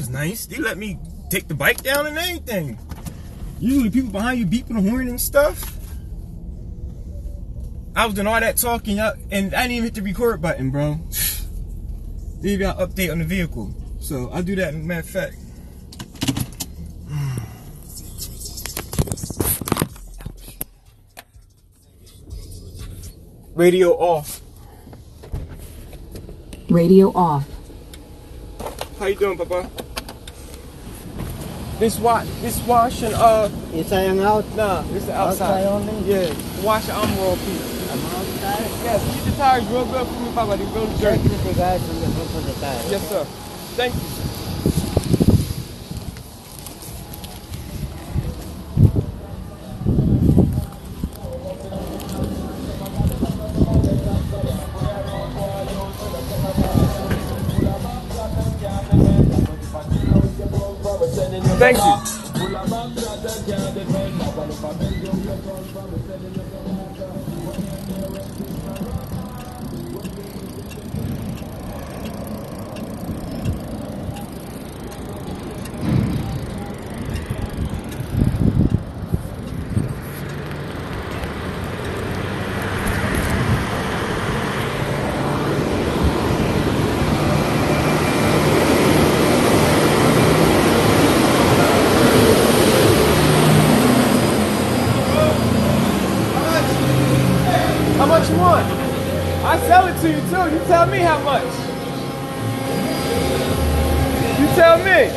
was nice. They let me take the bike down and everything. Usually people behind you beeping the horn and stuff. I was doing all that talking up, and I didn't even hit the record button, bro. They got an update on the vehicle. So I'll do that, as a matter of fact. Radio off. Radio off. How you doing, Papa? This wash and Inside and out? Nah, this is outside. Outside only? Yeah. Wash the armor all piece. I'm outside? Yes, keep the tires real good for me, Papa. They real Check dirty. with the guys on the front of the tire. Yes, sir. Thank you. Thank you. How much you want? I sell it to you too. You tell me how much. You tell me.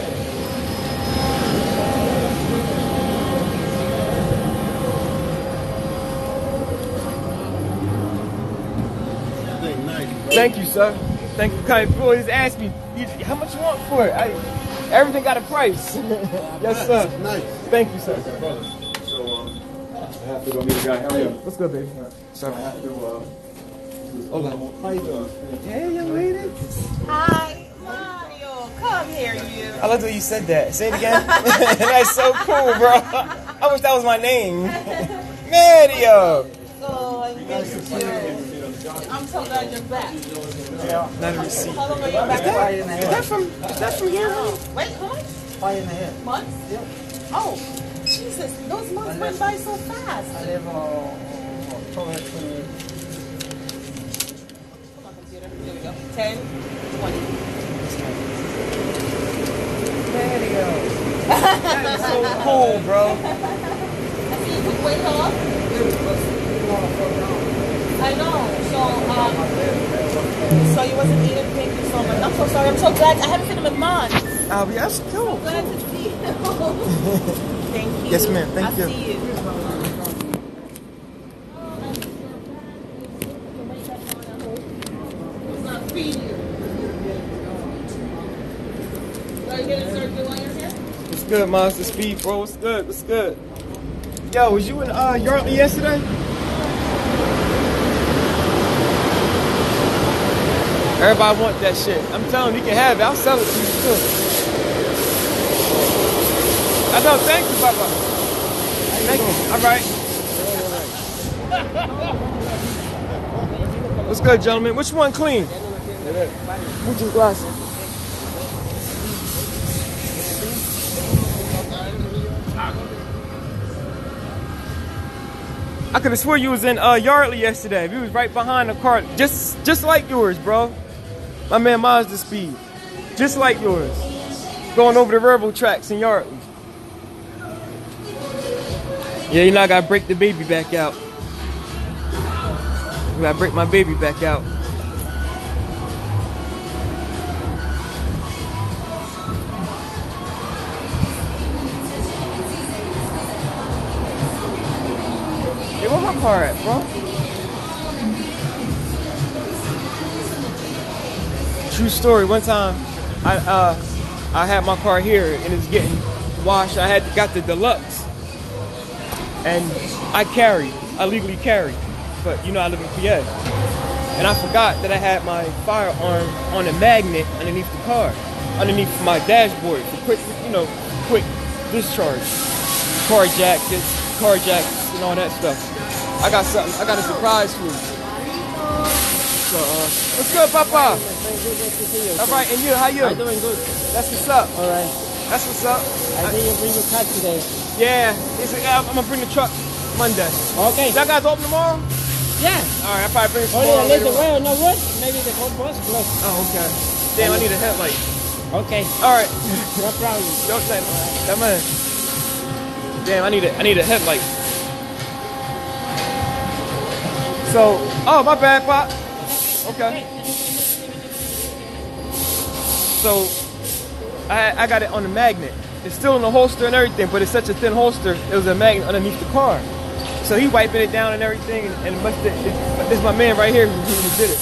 Thank you, sir. Thank you. Kind of always ask me, how much you want for it? Everything got a price. Yes, sir. Nice. Thank you, sir. I have to go meet a guy. How are you? What's good, baby? So I have to Hola. How you doing? Hey, young lady. Hi, Mario. Come here, you. I love the way you said that. Say it again. That's so cool, bro. I wish that was my name. Mario. Oh, I miss you. I'm so glad you're back. Not a receipt. How long are you back? Is that from here? Wait, how much? 5.5. Months? Yep. Oh, Jesus. Those months went by so fast. I live October 20. Come on, computer. Here we go. 10, 20. Mario. That is so cool, bro. I see you took weight off. I know. So you wasn't eating. Thank you so much. I'm so sorry. I'm so glad. I haven't seen him in months. That's cool. Glad to see you. Thank you. Yes, ma'am. Thank you. I'll see you. It's not feeding you. Are you getting surgery while you're here? What's good, Monster Speed, bro? What's good? What's good? Yo, was you in Yardley yesterday? Everybody want that shit. I'm telling you, you can have it. I'll sell it to you too. I know. Thank you, Papa. Thank you. All right. What's good, gentlemen? Which one clean? Muchas gracias. I could have swore you was in Yardley yesterday. You was right behind the car, just like yours, bro. My man Mazda Speed, just like yours. Going over the railroad tracks in Yardley. Yeah, you know I gotta break the baby back out. I gotta break my baby back out. Hey, where my car at, bro? True story. One time, I had my car here and it's getting washed. I got the deluxe, and I legally carry, but you know I live in PA, and I forgot that I had my firearm on a magnet underneath the car, underneath my dashboard for quick discharge, car jackets, and all that stuff. I got a surprise for you. So, what's good, Papa? Very good to see you. All right, and you, how you? I'm doing good. That's what's up. All right. That's what's up. I think you bring your car today. Yeah, I'm gonna bring the truck Monday. Okay. Y'all guys open tomorrow? Yeah. All right, I'll probably bring some Only tomorrow. a little later on. way on the road. Maybe the whole bus closed. Oh, okay. Damn, I need a headlight. Okay. All right. No problem. Yo, say, that man. Damn, I need a headlight. So, oh, my bad, Pop. Okay. So, I got it on the magnet. It's still in the holster and everything, but it's such a thin holster, it was a magnet underneath the car. So he wiping it down and everything, and this is my man right here who did it.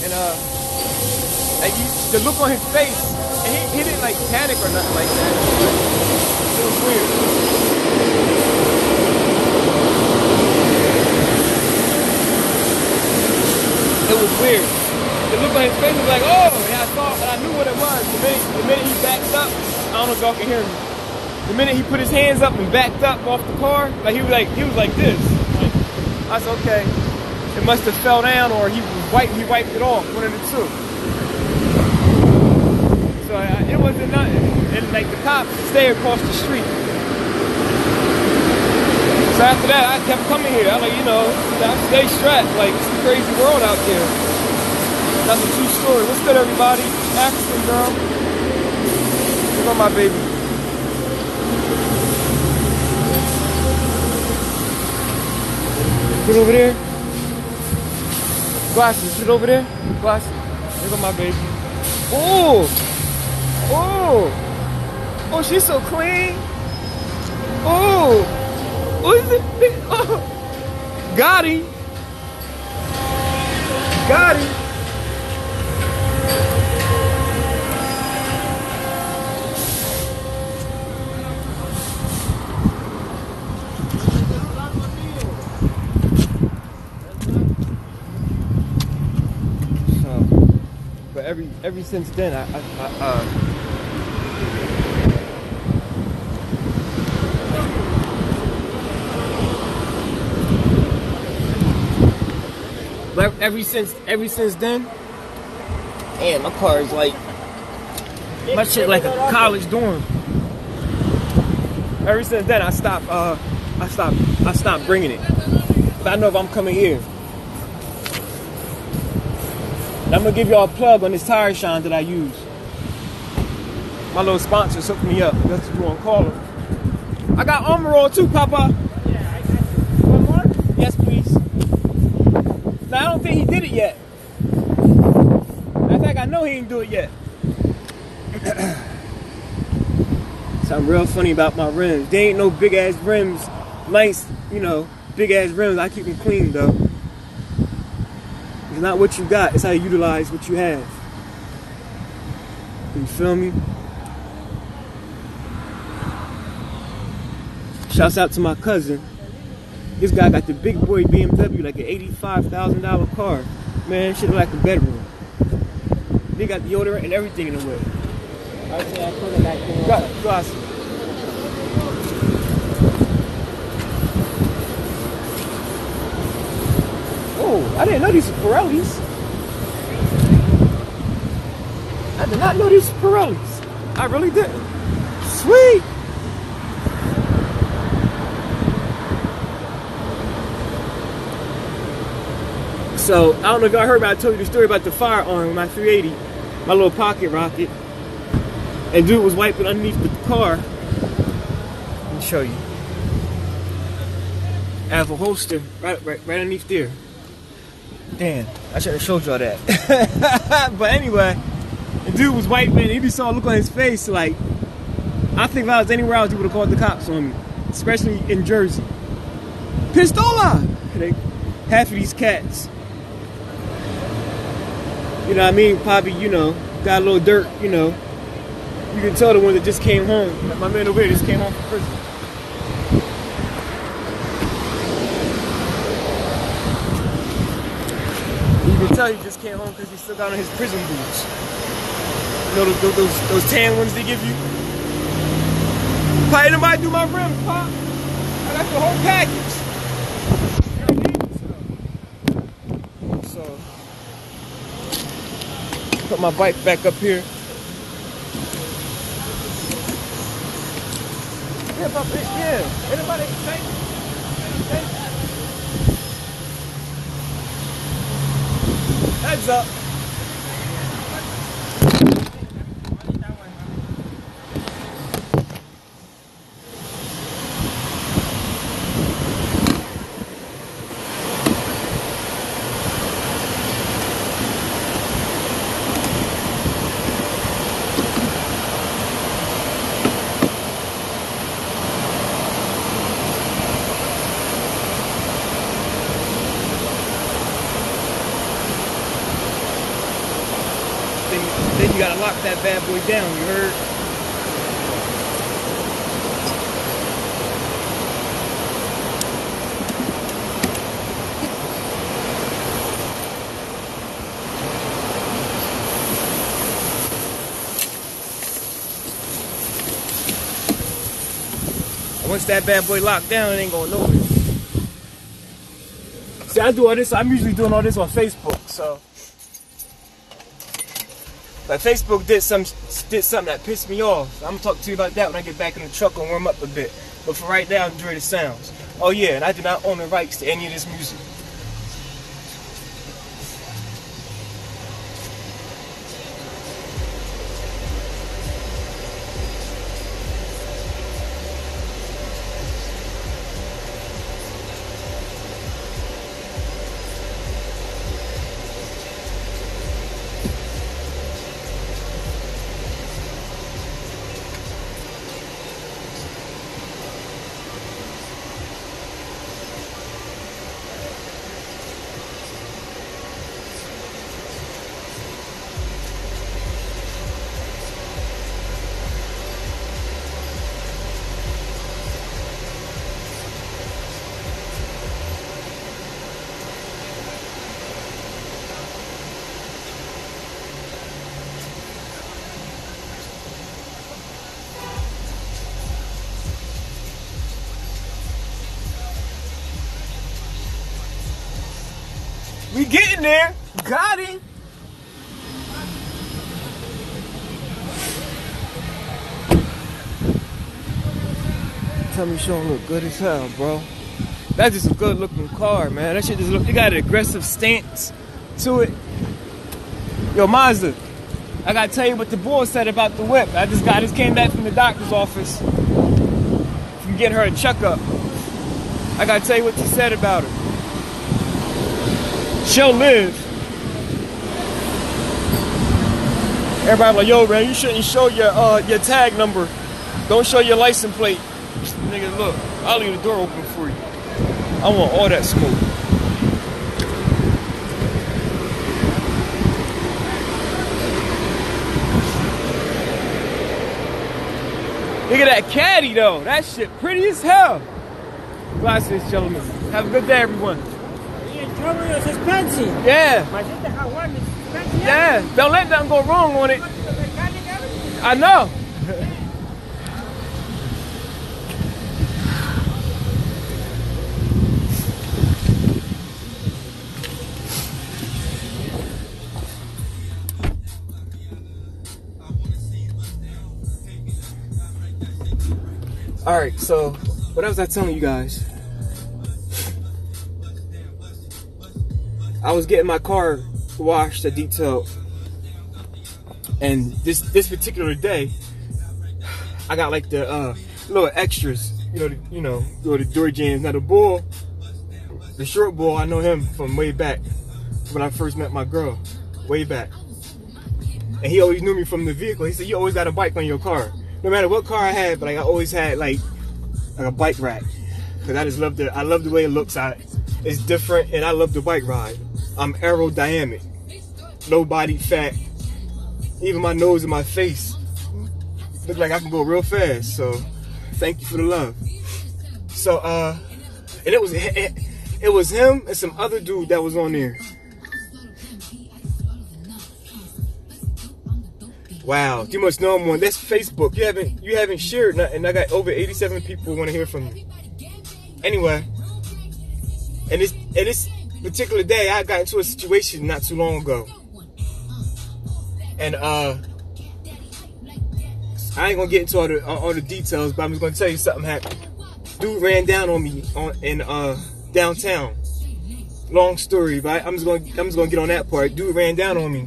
And like the look on his face, and he didn't like panic or nothing like that. It was weird. It was weird. The look on his face was like, oh, and I thought, and I knew what it was. The minute he backed up, I don't know if y'all can hear me. The minute he put his hands up and backed up off the car, like he was like this. Like, I said, okay, it must have fell down or he wiped it off, one of the two. So it wasn't nothing. And like the cops stay across the street. So after that, I kept coming here. I like, I stay strapped. Like, it's a crazy world out there. That's a true story. What's good, everybody? African girl. Look on my baby. Sit over there. Glasses. Sit over there. Glasses. Look at my baby. Oh. Oh. Oh, she's so clean. Oh. What is it? Oh. Got him. Got him. But ever since then, but ever since then, man, my car is like my shit like a college dorm. Ever since then, I stopped bringing it. But I know if I'm coming here. And I'm gonna give y'all a plug on this tire shine that I use. My little sponsors hooked me up. That's what you wanna call them. I got Armor All too, Papa. Yeah, I got you. One more? Yes, please. Now I don't think he did it yet. Matter of fact, I know he didn't do it yet. Something real funny about my rims. They ain't no big ass rims. Nice, big ass rims. I keep them clean though. It's not what you got, it's how you utilize what you have. You feel me? Shouts out to my cousin. This guy got the big boy BMW, like an $85,000 car. Man, shit look like a bedroom. They got deodorant and everything in the way. Okay, I put it like this. Got glasses. Oh, I didn't know these were Pirellis. I did not know these were Pirellis. I really didn't. Sweet. So, I don't know if y'all heard about, I told you the story about the firearm, my 380, my little pocket rocket. And dude was wiping underneath the car. Let me show you. I have a holster right underneath there. Damn, I should have showed y'all that. But anyway, the dude was wiping and you saw a look on his face like, I think if I was anywhere else, he would have called the cops on me. Especially in Jersey. Pistola! Half of these cats. You know what I mean? Probably, got a little dirt, You can tell the one that just came home. My man over here just came home from prison. You can tell he just came home because he still got on his prison boots. You know those tan ones they give you? Probably nobody do my rims, Pop. I got the whole package. So, Put my bike back up here. Yeah, but yeah. Anybody take? Heads up. Then you gotta lock that bad boy down, you heard? Once that bad boy locked down, it ain't going nowhere. See, I do all this, I'm usually doing all this on Facebook, so. But Facebook did something that pissed me off. I'm gonna talk to you about that when I get back in the truck and warm up a bit. But for right now, enjoy the sounds. Oh yeah, and I do not own the rights to any of this music. We getting there. Got him. Tell me, Sean look good as hell, bro. That's just a good looking car, man. That shit just look. You got an aggressive stance to it. Yo, Mazda, I gotta tell you what the boy said about the whip. I just came back from the doctor's office from getting her a checkup. I gotta tell you what she said about her. She'll live. Everybody like, yo, man, you shouldn't show your tag number. Don't show your license plate. Nigga, look, I'll leave the door open for you. I want all that smoke. Look at that caddy though. That shit pretty as hell. Glasses, gentlemen. Have a good day, everyone. It's expensive. Yeah. But this is one is expensive. Yeah. Don't let nothing go wrong on it. I know. All right, so what was I telling you guys? I was getting my car washed at detail, and this particular day, I got like the little extras, you know, the door jams. Now the bull, the short bull, I know him from way back when I first met my girl, way back, and he always knew me from the vehicle. He said, "You always got a bike on your car." No matter what car I had, but like I always had like a bike rack, because I just love I love the way it looks. It's different, and I love the bike ride. I'm aerodynamic, low body fat. Even my nose and my face look like I can go real fast. So, thank you for the love. So, and it was him and some other dude that was on there. Wow, you must know I'm on. That's Facebook. You haven't shared nothing. I got over 87 people want to hear from me. Anyway, and this particular day, I got into a situation not too long ago. And I ain't gonna get into all the details, but I'm just gonna tell you something happened. Dude ran down on me in downtown. Long story, but I'm just gonna get on that part. Dude ran down on me,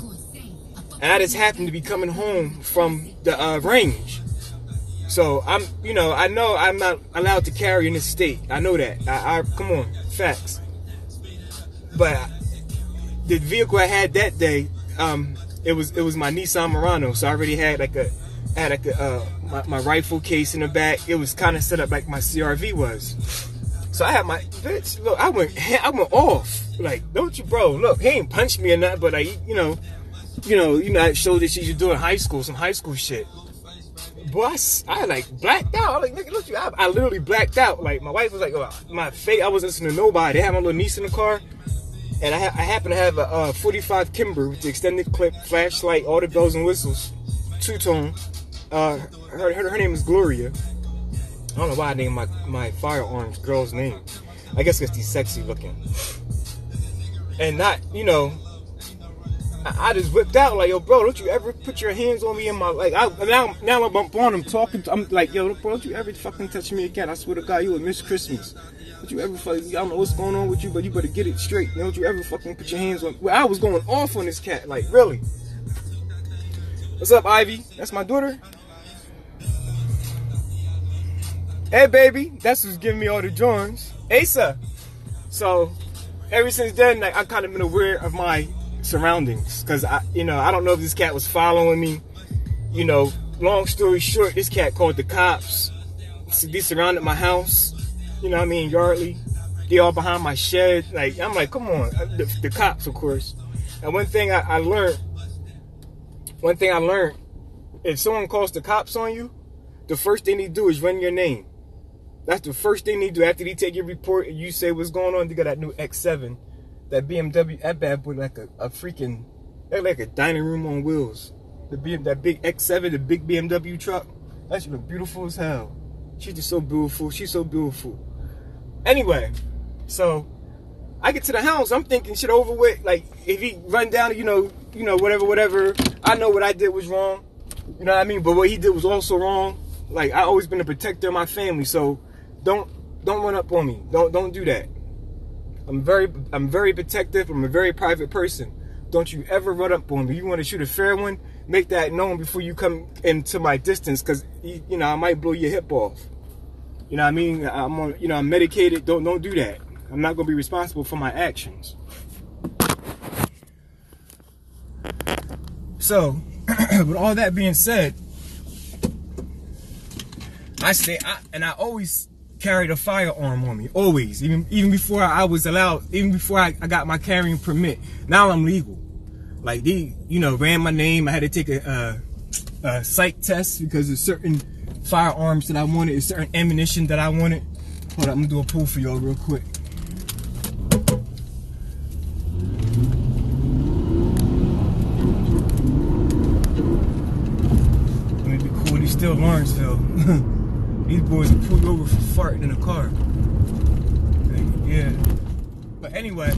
and I just happened to be coming home from the range. So I know I'm not allowed to carry in this state. I know that. I come on, facts. But the vehicle I had that day, it was my Nissan Murano. So I already had my rifle case in the back. It was kind of set up like my CRV was. So I had my bitch. Look, I went off. Like, don't you, bro? Look, he ain't punched me or nothing, but like, I showed that she's doing some high school shit. Boy, I like blacked out. I like, nigga, look, I literally blacked out. Like, my wife was like, oh, my face. I wasn't listening to nobody. They had my little niece in the car, and I happen to have a 45 Kimber with the extended clip, flashlight, all the bells and whistles, two-tone. Her name is Gloria. I don't know why I named my firearms girl's name. I guess because she's sexy looking. And not, I just whipped out like, yo, bro, don't you ever put your hands on me in my, like, now I'm up on him talking. I'm like, yo, bro, don't you ever fucking touch me again. I swear to God, you would miss Christmas. Don't you ever fucking, I don't know what's going on with you, but you better get it straight. Don't you ever fucking put your hands on, well, I was going off on this cat, like, really. What's up, Ivy? That's my daughter. Hey, baby, that's who's giving me all the drawings. Asa. So, ever since then, like, I've kind of been aware of my surroundings. Because, I don't know if this cat was following me. Long story short, this cat called the cops. They surrounded my house. Yardley. They all behind my shed. Like, I'm like, come on. The cops, of course. And one thing I learned, if someone calls the cops on you, the first thing they do is run your name. That's the first thing they do after they take your report and you say what's going on. They got that new X7, that BMW, that bad boy like like a dining room on wheels. That big X7, the big BMW truck. That shit look beautiful as hell. She's just so beautiful. She's so beautiful. Anyway, so I get to the house. I'm thinking shit over with. Like, if he run down, whatever. I know what I did was wrong. You know what I mean? But what he did was also wrong. Like, I always been a protector of my family, so don't run up on me. Don't do that. I'm very protective. I'm a very private person. Don't you ever run up on me. You want to shoot a fair one? Make that known before you come into my distance, because I might blow your hip off. You know what I mean? I'm medicated. Don't do that. I'm not gonna be responsible for my actions. So, with all that being said, I always carried a firearm on me, always, even before I was allowed, even before I got my carrying permit. Now I'm legal. Like, they, ran my name. I had to take a psych test because there's certain firearms that I wanted, there's certain ammunition that I wanted. Hold up, I'm gonna do a pull for y'all real quick. Let me be cool. He's still Lawrenceville. These boys are pulled over for farting in a car. Yeah. But anyway,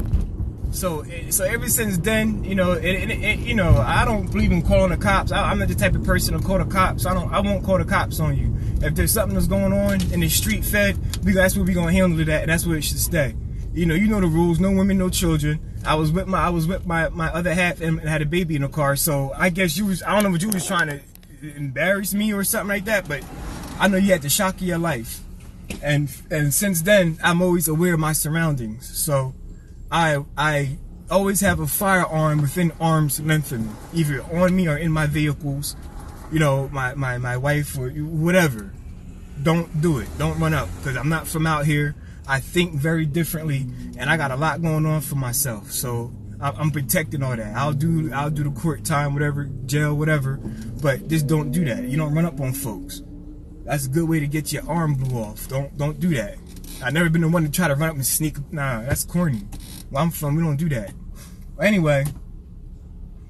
so ever since then, I don't believe in calling the cops. I'm not the type of person to call the cops. I won't call the cops on you. If there's something that's going on in the street fed, that's where we gonna handle that, and that's where it should stay. You know the rules. No women, no children. I was with my other half and had a baby in the car. So I guess I don't know what you was trying to embarrass me or something like that, but I know you had the shock of your life. And since then, I'm always aware of my surroundings. So I always have a firearm within arm's length of me, either on me or in my vehicles. My wife or whatever. Don't do it. Don't run up, because I'm not from out here. I think very differently, and I got a lot going on for myself. So I'm protecting all that. I'll do the court time, whatever, jail, whatever. But just don't do that. You don't run up on folks. That's a good way to get your arm blew off. Don't do that. I've never been the one to try to run up and sneak. Nah, that's corny. Where I'm from, we don't do that. Anyway,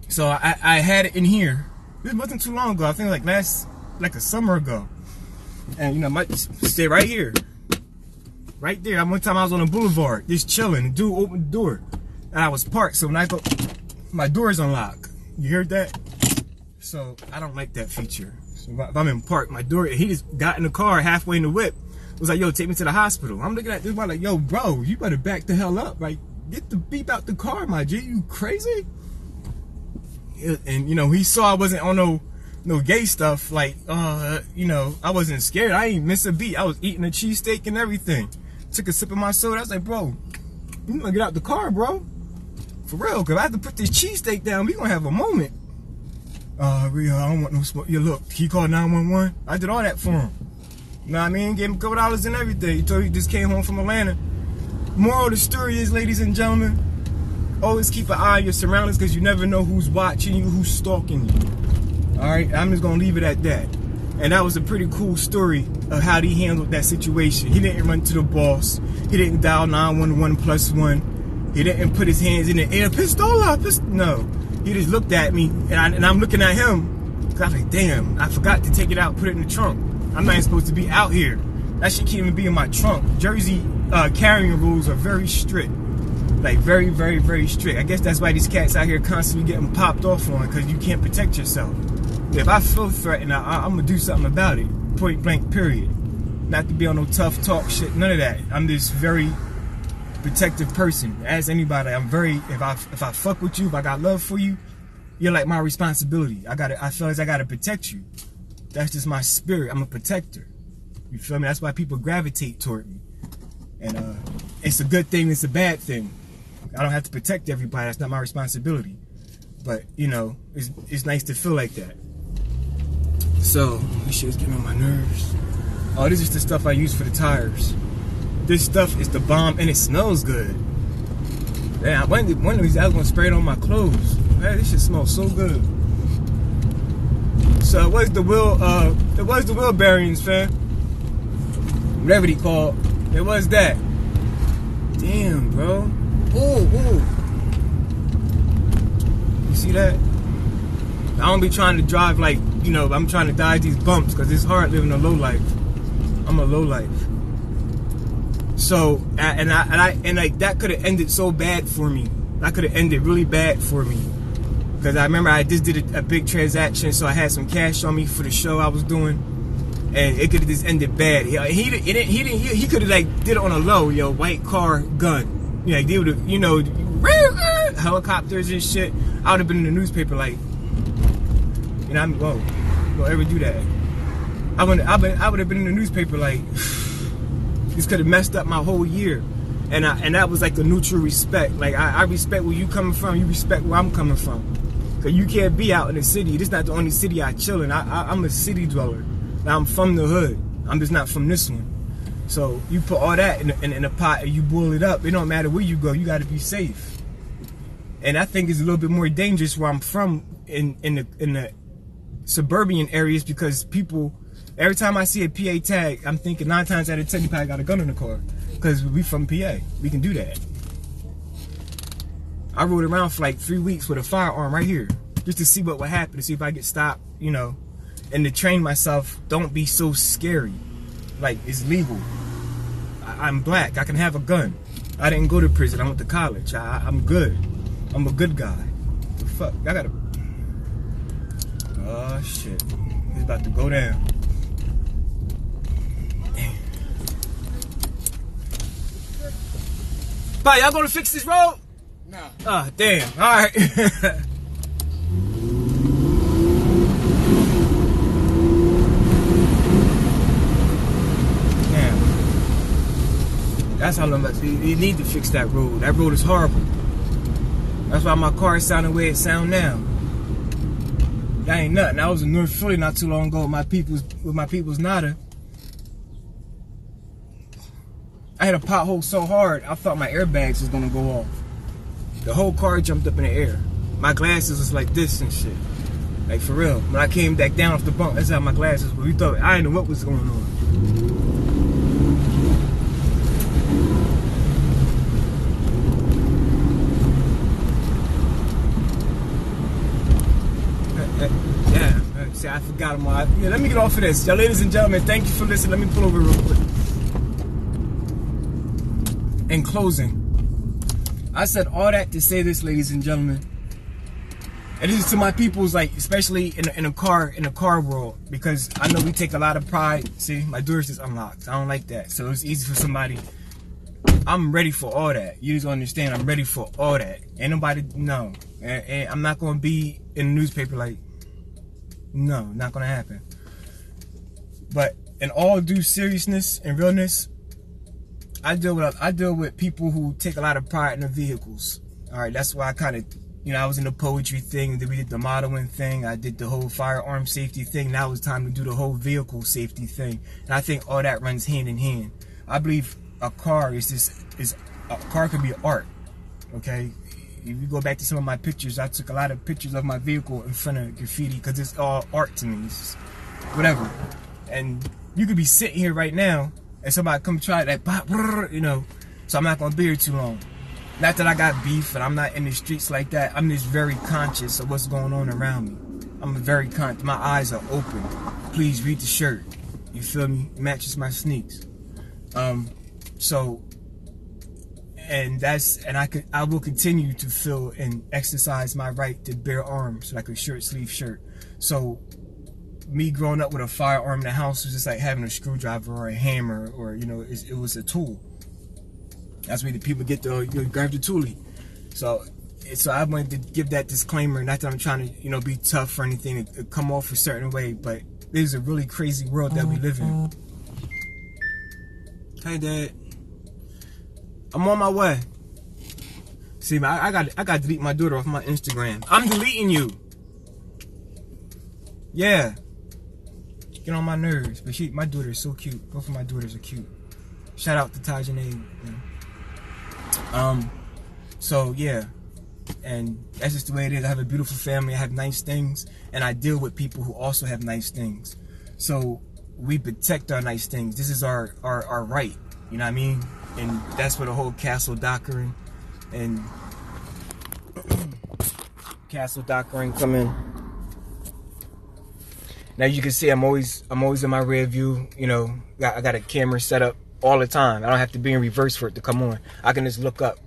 so I had it in here. This wasn't too long ago. I think like a summer ago. And I might stay right here. Right there. One time I was on a boulevard, just chilling. The dude opened the door. And I was parked, so when I go, my door is unlocked. You heard that? So I don't like that feature. So if I'm in park, my door, he just got in the car halfway in the whip. Was like, yo, take me to the hospital. I'm looking at this guy like, yo, bro, you better back the hell up. Like, get the beep out the car, my G. You crazy? And you know, he saw I wasn't on no gay stuff. Like, you know, I wasn't scared. I ain't miss a beat. I was eating a cheesesteak and everything. Took a sip of my soda. I was like, bro, you gonna get out the car, bro? For real, cause I have to put this cheesesteak down. We gonna have a moment. I don't want no smoke. Yeah, look, he called 911. I did all that for him. You know what I mean? Gave him a couple dollars and everything. He told he just came home from Atlanta. Moral of the story is, ladies and gentlemen, always keep an eye on your surroundings because you never know who's watching you, who's stalking you. All right, I'm just gonna leave it at that. And that was a pretty cool story of how he handled that situation. He didn't run to the boss. He didn't dial 911+1. He didn't put his hands in the air, pistola, no. He just looked at me, and I'm looking at him. Cause I was like, damn, I forgot to take it out, put it in the trunk. I'm not even supposed to be out here. That shit can't even be in my trunk. Jersey carrying rules are very strict. Like, very, very, very strict. I guess that's why these cats out here constantly getting popped off on, because you can't protect yourself. If I feel threatened, I'm going to do something about it. Point blank, period. Not to be on no tough talk shit, none of that. I'm this very protective person. As anybody, I'm very, if I fuck with you, if I got love for you, you're like my responsibility. I feel like I got to protect you. That's just my spirit. I'm a protector. You feel me? That's why people gravitate toward me. And it's a good thing, it's a bad thing. I don't have to protect everybody. That's not my responsibility. But, you know, it's nice to feel like that. So, this shit is getting on my nerves. Oh, this is the stuff I use for the tires. This stuff is the bomb, and it smells good. Man, one of these, I was going to spray it on my clothes. Man, this shit smells so good. So, it was the wheel bearings, fam. Whatever he called. It was that. Damn, bro. Ooh. You see that? I don't be trying to drive like, you know, I'm trying to dodge these bumps because it's hard living a low life. I'm a low life. So, and like that could have ended so bad for me. That could have ended really bad for me. Because I remember I just did a big transaction, so I had some cash on me for the show I was doing. And it could have just ended bad. He could have like did it on a low, yo, white car, gun. You know, like they would have, you know, helicopters and shit. I would have been in the newspaper like, you know, whoa, don't ever do that. I would have been in the newspaper like, this could have messed up my whole year. And that was like a neutral respect. Like I respect where you coming from, you respect where I'm coming from. Cause you can't be out in the city. This is not the only city I chill in. I'm a city dweller. Now I'm from the hood. I'm just not from this one. So you put all that in a pot and you boil it up. It don't matter where you go. You got to be safe. And I think it's a little bit more dangerous where I'm from in the suburban areas because people, every time I see a PA tag, I'm thinking 9 times out of 10 you probably got a gun in the car because we from PA. We can do that. I rode around for like 3 weeks with a firearm right here just to see what would happen, to see if I get stopped, you know, and to train myself, don't be so scary. Like, it's legal. I'm black. I can have a gun. I didn't go to prison. I went to college. I'm good. I'm a good guy. The fuck? I gotta... Oh, shit. It's about to go down. Damn. Bye, y'all gonna fix this road? No. Ah, damn. All right. That's how long you need to fix that road. That road is horrible. That's why my car is sounding the way it sound now. That ain't nothing. I was in North Philly not too long ago with my people's Nada. I had a pothole so hard I thought my airbags was gonna go off. The whole car jumped up in the air. My glasses was like this and shit. Like for real. When I came back down off the bump, that's how my glasses were. We thought I didn't know what was going on. Yeah, see, I forgot them all. Yeah, let me get off of this. Y'all, ladies and gentlemen, thank you for listening. Let me pull over real quick. In closing, I said all that to say this, ladies and gentlemen. And this is to my peoples, like, especially in a car world, because I know we take a lot of pride. See, my door's just unlocked. I don't like that. So it's easy for somebody. I'm ready for all that. You just understand, I'm ready for all that. Ain't nobody, no. And I'm not going to be in the newspaper like, no, not going to happen. But in all due seriousness and realness, I deal with people who take a lot of pride in their vehicles. All right, that's why I kind of, you know, I was in the poetry thing, then we did the modeling thing, I did the whole firearm safety thing. Now it's time to do the whole vehicle safety thing. And I think all that runs hand in hand. I believe a car a car could be art. Okay, if you go back to some of my pictures, I took a lot of pictures of my vehicle in front of graffiti because it's all art to me. It's just whatever. And you could be sitting here right now and somebody come try that, you know. So I'm not gonna be here too long. Not that I got beef and I'm not in the streets like that. I'm just very conscious of what's going on around me. I'm very conscious. My eyes are open. Please read the shirt. You feel me? It matches my sneaks. So, and I will continue to feel and exercise my right to bear arms, like a short sleeve shirt. So, me growing up with a firearm in the house was just like having a screwdriver or a hammer, or, you know, it was a tool. That's where the people get the, you know, grab the toolie. So I wanted to give that disclaimer. Not that I'm trying to, you know, be tough or anything, to come off a certain way, but this is a really crazy world that we live in. Hey, Dad. I'm on my way. See, I got to delete my daughter off my Instagram. I'm deleting you. Yeah. Get on my nerves. But my daughter is so cute. Both of my daughters are cute. Shout out to Tajane. You know. So yeah, and that's just the way it is. I have a beautiful family, I have nice things, and I deal with people who also have nice things. So we protect our nice things. This is our right, you know what I mean? And that's where the whole castle doctrine and castle doctrine come in. Now you can see I'm always in my rear view, you know. I got a camera set up all the time. I don't have to be in reverse for it to come on. I can just look up,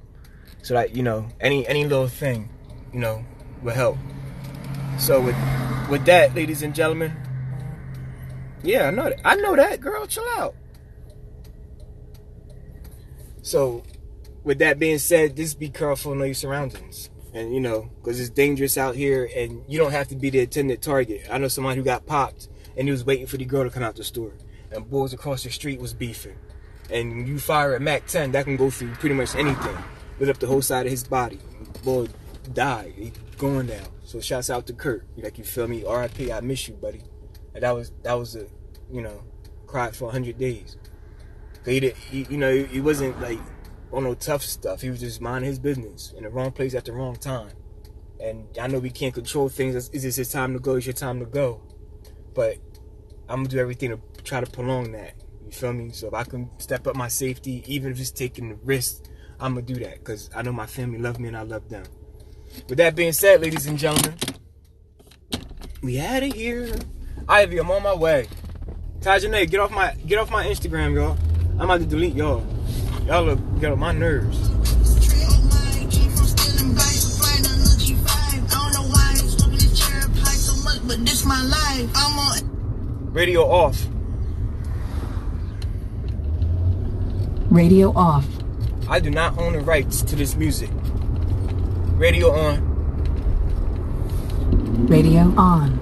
so that, you know, any little thing, you know, will help. So with that, ladies and gentlemen, yeah, I know that, girl, chill out. So with that being said, just be careful in your surroundings, and, you know, because it's dangerous out here, and you don't have to be the intended target. I know somebody who got popped and he was waiting for the girl to come out the store, and boys across the street was beefing. And you fire a MAC-10, that can go through pretty much anything. Lit up the whole side of his body. Boy died. He going down. So shouts out to Kurt. Like, you feel me? R.I.P. I miss you, buddy. And that was a, you know, cried for 100 days. He wasn't like on no tough stuff. He was just minding his business in the wrong place at the wrong time. And I know we can't control things. Is this his time to go? It's your time to go. But I'm gonna do everything to try to prolong that. You feel me? So if I can step up my safety, even if it's taking the risk, I'm going to do that, because I know my family love me and I love them. With that being said, ladies and gentlemen, we out of here. Ivy, I'm on my way. Tajane, get off my Instagram, y'all. I'm about to delete y'all. Y'all get on my nerves. Radio off. Radio off. I do not own the rights to this music. Radio on. Radio on.